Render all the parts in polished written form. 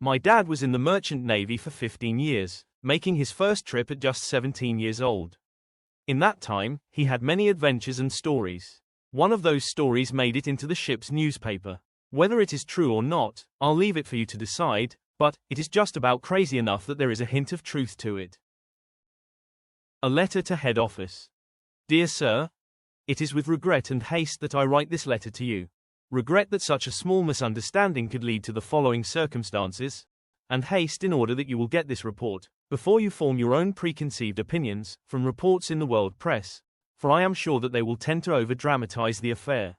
My dad was in the Merchant Navy for 15 years, making his first trip at just 17 years old. In that time, he had many adventures and stories. One of those stories made it into the ship's newspaper. Whether it is true or not, I'll leave it for you to decide, but it is just about crazy enough that there is a hint of truth to it. A letter to head office. Dear Sir, it is with regret and haste that I write this letter to you. Regret that such a small misunderstanding could lead to the following circumstances, and haste in order that you will get this report, before you form your own preconceived opinions, from reports in the world press, for I am sure that they will tend to over-dramatize the affair.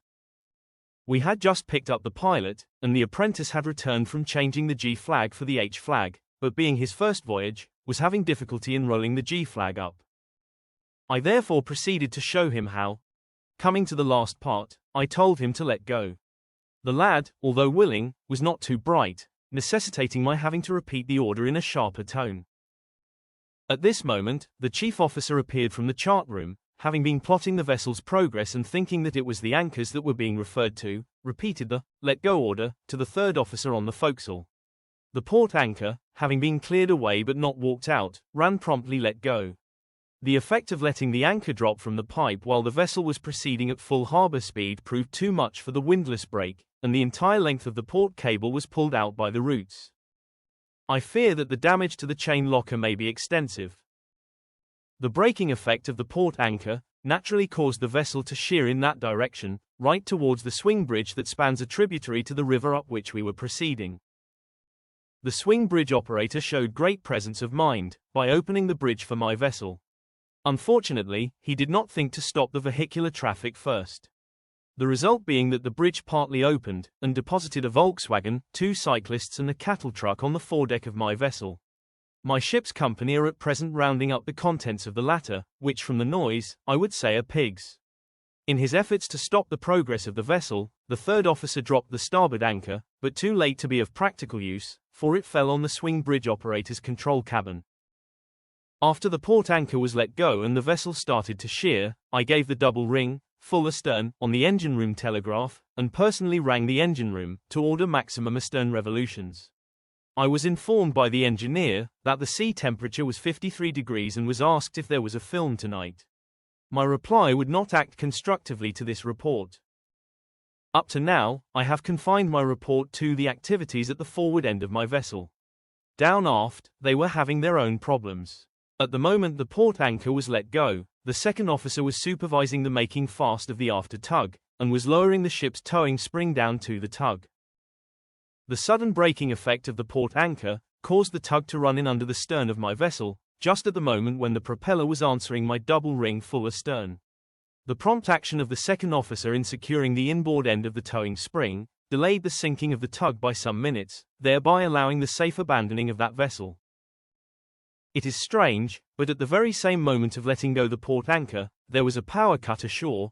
We had just picked up the pilot, and the apprentice had returned from changing the G flag for the H flag, but being his first voyage, was having difficulty in rolling the G flag up. I therefore proceeded to show him how. Coming to the last part, I told him to let go. The lad, although willing, was not too bright, necessitating my having to repeat the order in a sharper tone. At this moment, the chief officer appeared from the chart room, having been plotting the vessel's progress and thinking that it was the anchors that were being referred to, repeated the let go order to the third officer on the forecastle. The port anchor, having been cleared away but not walked out, ran promptly let go. The effect of letting the anchor drop from the pipe while the vessel was proceeding at full harbor speed proved too much for the windlass brake, and the entire length of the port cable was pulled out by the roots. I fear that the damage to the chain locker may be extensive. The braking effect of the port anchor naturally caused the vessel to sheer in that direction, right towards the swing bridge that spans a tributary to the river up which we were proceeding. The swing bridge operator showed great presence of mind, by opening the bridge for my vessel. Unfortunately, he did not think to stop the vehicular traffic first. The result being that the bridge partly opened, and deposited a Volkswagen, 2 cyclists and a cattle truck on the foredeck of my vessel. My ship's company are at present rounding up the contents of the latter, which from the noise, I would say are pigs. In his efforts to stop the progress of the vessel, the third officer dropped the starboard anchor, but too late to be of practical use, for it fell on the swing bridge operator's control cabin. After the port anchor was let go and the vessel started to sheer, I gave the double ring, full astern, on the engine room telegraph, and personally rang the engine room, to order maximum astern revolutions. I was informed by the engineer, that the sea temperature was 53 degrees and was asked if there was a film tonight. My reply would not act constructively to this report. Up to now, I have confined my report to the activities at the forward end of my vessel. Down aft, they were having their own problems. At the moment the port anchor was let go, the second officer was supervising the making fast of the after tug, and was lowering the ship's towing spring down to the tug. The sudden braking effect of the port anchor caused the tug to run in under the stern of my vessel, just at the moment when the propeller was answering my double ring full astern. The prompt action of the second officer in securing the inboard end of the towing spring delayed the sinking of the tug by some minutes, thereby allowing the safe abandoning of that vessel. It is strange, but at the very same moment of letting go the port anchor, there was a power cut ashore.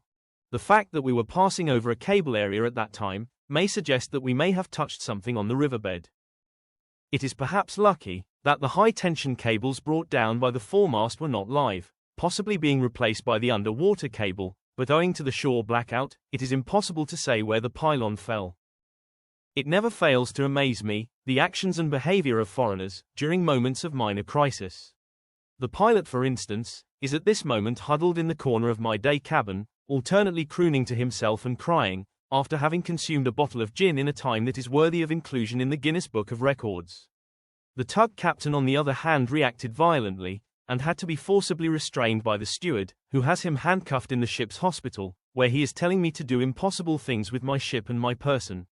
The fact that we were passing over a cable area at that time may suggest that we may have touched something on the riverbed. It is perhaps lucky that the high-tension cables brought down by the foremast were not live, possibly being replaced by the underwater cable, but owing to the shore blackout, it is impossible to say where the pylon fell. It never fails to amaze me, the actions and behavior of foreigners, during moments of minor crisis. The pilot, for instance, is at this moment huddled in the corner of my day cabin, alternately crooning to himself and crying, after having consumed a bottle of gin in a time that is worthy of inclusion in the Guinness Book of Records. The tug captain on the other hand reacted violently, and had to be forcibly restrained by the steward, who has him handcuffed in the ship's hospital, where he is telling me to do impossible things with my ship and my person.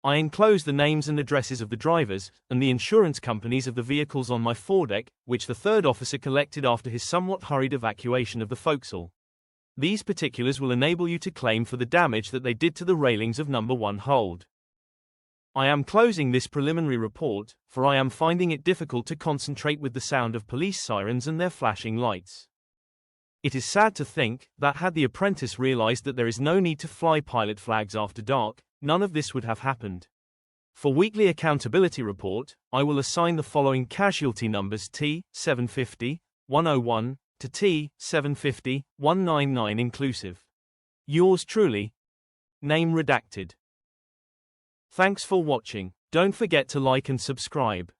I enclose the names and addresses of the drivers, and the insurance companies of the vehicles on my foredeck, which the third officer collected after his somewhat hurried evacuation of the forecastle. These particulars will enable you to claim for the damage that they did to the railings of number 1 hold. I am closing this preliminary report, for I am finding it difficult to concentrate with the sound of police sirens and their flashing lights. It is sad to think that had the apprentice realized that there is no need to fly pilot flags after dark, none of this would have happened. For weekly accountability report, I will assign the following casualty numbers T750, 101, to T750, 199 inclusive. Yours truly. Name redacted. Thanks for watching. Don't forget to like and subscribe.